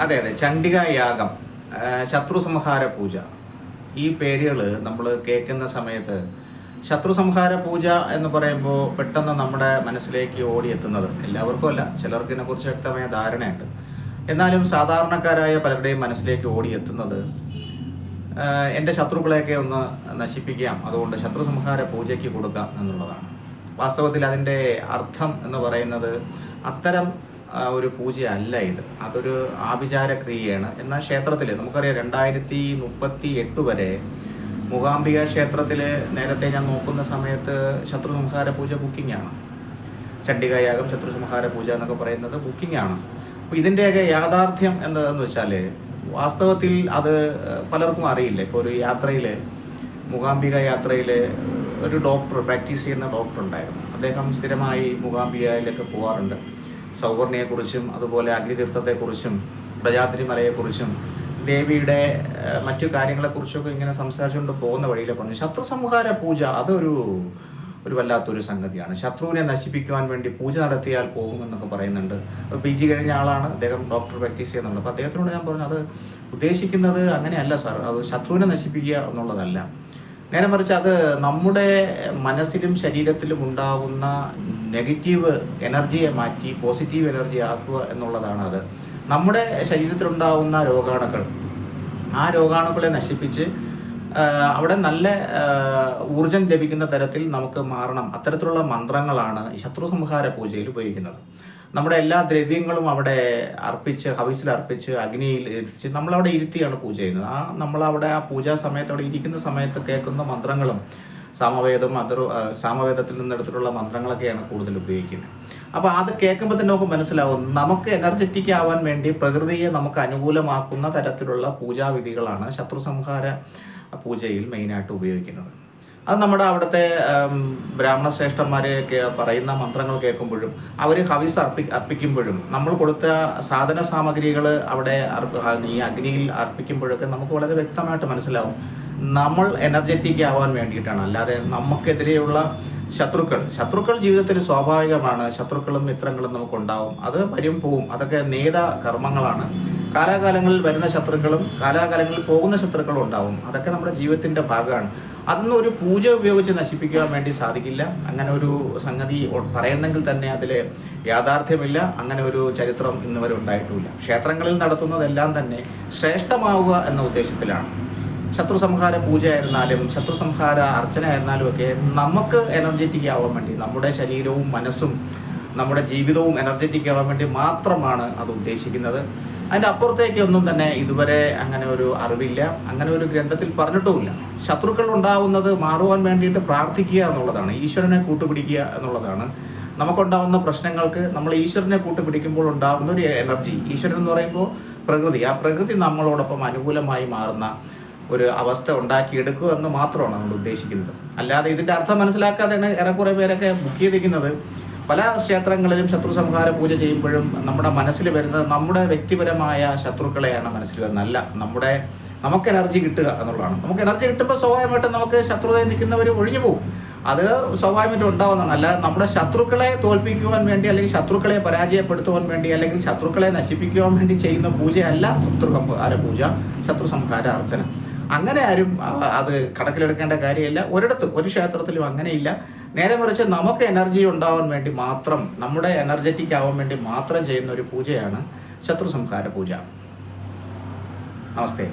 അതെ അതെ, ചണ്ഡിക യാഗം, ശത്രു സംഹാര പൂജ, ഈ പേരുകൾ നമ്മൾ കേൾക്കുന്ന സമയത്ത് ശത്രു സംഹാര പൂജ എന്ന് പറയുമ്പോൾ പെട്ടെന്ന് നമ്മുടെ മനസ്സിലേക്ക് ഓടിയെത്തുന്നത്, എല്ലാവർക്കും അല്ല, ചിലർക്ക് ഇതിനെക്കുറിച്ച് വ്യക്തമായ ധാരണയുണ്ട്, എന്നാലും സാധാരണക്കാരായ പലരുടെയും മനസ്സിലേക്ക് ഓടിയെത്തുന്നത് എൻ്റെ ശത്രുക്കളെയൊക്കെ ഒന്ന് നശിപ്പിക്കാം, അതുകൊണ്ട് ശത്രു സംഹാര പൂജയ്ക്ക് കൊടുക്കാം എന്നുള്ളതാണ്. വാസ്തവത്തിൽ അതിൻ്റെ അർത്ഥം എന്ന് പറയുന്നത് അത്തരം ഒരു പൂജയല്ല ഇത്, അതൊരു ആഭിചാര ക്രിയയാണ്. എന്നാൽ ക്ഷേത്രത്തിൽ നമുക്കറിയാം 2038 വരെ മൂകാംബിക ക്ഷേത്രത്തിൽ നേരത്തെ ഞാൻ നോക്കുന്ന സമയത്ത് ശത്രു സംഹാര പൂജ ബുക്കിംഗ് ആണ്. ചണ്ഡികായാഗം, ശത്രു സംഹാര പൂജ എന്നൊക്കെ പറയുന്നത് ബുക്കിംഗ് ആണ്. അപ്പോൾ ഇതിൻ്റെയൊക്കെ യാഥാർത്ഥ്യം എന്താണെന്ന് വെച്ചാൽ വാസ്തവത്തിൽ അത് പലർക്കും അറിയില്ല. ഇപ്പോൾ ഒരു യാത്രയിൽ, മൂകാംബിക യാത്രയിൽ ഒരു ഡോക്ടർ, പ്രാക്ടീസ് ചെയ്യുന്ന ഡോക്ടർ ഉണ്ടായിരുന്നു. അദ്ദേഹം സ്ഥിരമായി മൂകാംബികയിലൊക്കെ പോകാറുണ്ട്. സൗവർണിയെക്കുറിച്ചും അതുപോലെ അഗ്നിതീർത്ഥത്തെക്കുറിച്ചും പ്രജാതിരി മലയെക്കുറിച്ചും ദേവിയുടെ മറ്റു കാര്യങ്ങളെക്കുറിച്ചൊക്കെ ഇങ്ങനെ സംസാരിച്ചുകൊണ്ട് പോകുന്ന വഴിയിൽ പറഞ്ഞു, ശത്രു സംഹാര പൂജ അതൊരു വല്ലാത്തൊരു സംഗതിയാണ്, ശത്രുവിനെ നശിപ്പിക്കുവാൻ വേണ്ടി പൂജ നടത്തിയാൽ പോകുമെന്നൊക്കെ പറയുന്നുണ്ട്. PG കഴിഞ്ഞ ആളാണ് അദ്ദേഹം, ഡോക്ടർ പ്രാക്ടീസ് ചെയ്യുന്നുണ്ട്. അപ്പോൾ അദ്ദേഹത്തിനോട് ഞാൻ പറഞ്ഞു, അത് ഉദ്ദേശിക്കുന്നത് അങ്ങനെയല്ല സാർ, അത് ശത്രുവിനെ നശിപ്പിക്കുക എന്നുള്ളതല്ല, നേരെ മറിച്ച് അത് നമ്മുടെ മനസ്സിലും ശരീരത്തിലും ഉണ്ടാകുന്ന നെഗറ്റീവ് എനർജിയെ മാറ്റി പോസിറ്റീവ് എനർജി ആക്കുക എന്നുള്ളതാണ്. അത് നമ്മുടെ ശരീരത്തിലുണ്ടാകുന്ന രോഗാണുക്കൾ, ആ രോഗാണുക്കളെ നശിപ്പിച്ച് അവിടെ നല്ല ഊർജം ലഭിക്കുന്ന തരത്തിൽ നമുക്ക് മാറണം. അത്തരത്തിലുള്ള മന്ത്രങ്ങളാണ് ഈ ശത്രു സംഹാര പൂജയിൽ ഉപയോഗിക്കുന്നത്. നമ്മുടെ എല്ലാ ദ്രവ്യങ്ങളും അവിടെ അർപ്പിച്ച്, ഹവിസിൽ അർപ്പിച്ച്, അഗ്നിയിൽ എത്തിച്ച് നമ്മളവിടെ ഇരുത്തിയാണ് പൂജ ചെയ്യുന്നത്. നമ്മളവിടെ ആ പൂജാ സമയത്ത് അവിടെ ഇരിക്കുന്ന സമയത്ത് കേൾക്കുന്ന മന്ത്രങ്ങളും സാമവേദത്തിൽ നിന്നെടുത്തിട്ടുള്ള മന്ത്രങ്ങളൊക്കെയാണ് കൂടുതൽ ഉപയോഗിക്കുന്നത്. അപ്പോൾ അത് കേൾക്കുമ്പോൾ തന്നെ നമുക്ക് മനസ്സിലാവും, നമുക്ക് എനർജറ്റിക് ആവാൻ വേണ്ടി പ്രകൃതിയെ നമുക്ക് അനുകൂലമാക്കുന്ന തരത്തിലുള്ള പൂജാവിധികളാണ് ശത്രു സംഹാര പൂജയിൽ മെയിനായിട്ട് ഉപയോഗിക്കുന്നത്. അത് നമ്മുടെ അവിടുത്തെ ബ്രാഹ്മണ ശ്രേഷ്ഠന്മാരെയൊക്കെ പറയുന്ന മന്ത്രങ്ങൾ കേൾക്കുമ്പോഴും അവർ ഹവിസ് അർപ്പിക്കുമ്പോഴും നമ്മൾ കൊടുത്ത സാധന സാമഗ്രികൾ അവിടെ ഈ അഗ്നിയിൽ അർപ്പിക്കുമ്പോഴൊക്കെ നമുക്ക് വളരെ വ്യക്തമായിട്ട് മനസ്സിലാവും നമ്മൾ എനർജറ്റിക് ആവാൻ വേണ്ടിയിട്ടാണ്. അല്ലാതെ നമുക്കെതിരെയുള്ള ശത്രുക്കൾ ജീവിതത്തിൽ സ്വാഭാവികമാണ്. ശത്രുക്കളും മിത്രങ്ങളും നമുക്കുണ്ടാവും, അത് വരും പോവും, അതൊക്കെ കർമ്മങ്ങളാണ്. കാലാകാലങ്ങളിൽ വരുന്ന ശത്രുക്കളും കാലാകാലങ്ങളിൽ പോകുന്ന ശത്രുക്കളും ഉണ്ടാവും, അതൊക്കെ നമ്മുടെ ജീവിതത്തിൻ്റെ ഭാഗമാണ്. അതൊന്നും ഒരു പൂജ ഉപയോഗിച്ച് നശിപ്പിക്കുവാൻ വേണ്ടി സാധിക്കില്ല. അങ്ങനെ ഒരു സംഗതി പറയുന്നെങ്കിൽ തന്നെ അതിൽ യാഥാർത്ഥ്യമില്ല. അങ്ങനെ ഒരു ചരിത്രം ഇന്ന് വരെ ഉണ്ടായിട്ടുമില്ല. ക്ഷേത്രങ്ങളിൽ നടത്തുന്നതെല്ലാം തന്നെ ശ്രേഷ്ഠമാവുക എന്ന ഉദ്ദേശത്തിലാണ്. ശത്രു സംഹാര പൂജ ആയിരുന്നാലും ശത്രു സംഹാര അർച്ചന ആയിരുന്നാലും ഒക്കെ നമുക്ക് എനർജറ്റിക് ആവാൻ വേണ്ടി, നമ്മുടെ ശരീരവും മനസ്സും നമ്മുടെ ജീവിതവും എനർജറ്റിക് ആവാൻ വേണ്ടി മാത്രമാണ് അത് ഉദ്ദേശിക്കുന്നത്. അതിൻ്റെ അപ്പുറത്തേക്കൊന്നും തന്നെ ഇതുവരെ അങ്ങനെ ഒരു അറിവില്ല, അങ്ങനെ ഒരു ഗ്രന്ഥത്തിൽ പറഞ്ഞിട്ടുമില്ല. ശത്രുക്കൾ ഉണ്ടാവുന്നത് മാറുവാൻ വേണ്ടിയിട്ട് പ്രാർത്ഥിക്കുക എന്നുള്ളതാണ്, ഈശ്വരനെ കൂട്ടുപിടിക്കുക എന്നുള്ളതാണ്. നമുക്കുണ്ടാവുന്ന പ്രശ്നങ്ങൾക്ക് നമ്മൾ ഈശ്വരനെ കൂട്ടുപിടിക്കുമ്പോൾ ഉണ്ടാകുന്ന ഒരു എനർജി, ഈശ്വരൻ എന്ന് പറയുമ്പോൾ പ്രകൃതി, ആ പ്രകൃതി നമ്മളോടൊപ്പം അനുകൂലമായി മാറുന്ന ഒരു അവസ്ഥ ഉണ്ടാക്കിയെടുക്കുക എന്ന് മാത്രമാണ് നമ്മൾ ഉദ്ദേശിക്കുന്നത്. അല്ലാതെ ഇതിൻ്റെ അർത്ഥം മനസ്സിലാക്കാതെയാണ് ഏറെക്കുറെ പേരൊക്കെ ബുക്ക് ചെയ്തിരിക്കുന്നത്. പല ക്ഷേത്രങ്ങളിലും ശത്രു സംഹാര പൂജ ചെയ്യുമ്പോഴും നമ്മുടെ മനസ്സിൽ വരുന്നത് നമ്മുടെ വ്യക്തിപരമായ ശത്രുക്കളെയാണ് മനസ്സിൽ വരുന്നത്, അല്ല നമുക്ക് എനർജി കിട്ടുക എന്നുള്ളതാണ്. നമുക്ക് എനർജി കിട്ടുമ്പോൾ സ്വാഭാവികമായിട്ടും നമുക്ക് ശത്രുതയിൽ നിൽക്കുന്നവർ ഒഴിഞ്ഞു പോകും, അത് സ്വാഭാവികമായിട്ടും ഉണ്ടാവുന്നതാണ്. അല്ലാതെ നമ്മുടെ ശത്രുക്കളെ തോൽപ്പിക്കുവാൻ വേണ്ടി, അല്ലെങ്കിൽ ശത്രുക്കളെ പരാജയപ്പെടുത്തുവാൻ വേണ്ടി, അല്ലെങ്കിൽ ശത്രുക്കളെ നശിപ്പിക്കുവാൻ വേണ്ടി ചെയ്യുന്ന പൂജയല്ല ശത്രു സംഹാര പൂജ, ശത്രു സംഹാര അർച്ചന. അങ്ങനെ ആരും അത് കണക്കിലെടുക്കേണ്ട കാര്യമില്ല. ഒരിടത്തും ഒരു ക്ഷേത്രത്തിലും അങ്ങനെയില്ല. നേരെ മറിച്ച് നമുക്ക് എനർജി ഉണ്ടാവാൻ വേണ്ടി മാത്രം, നമ്മുടെ എനർജറ്റിക് ആവാൻ വേണ്ടി മാത്രം ചെയ്യുന്ന ഒരു പൂജയാണ് ശത്രു സംഹാര പൂജ. നമസ്തേ.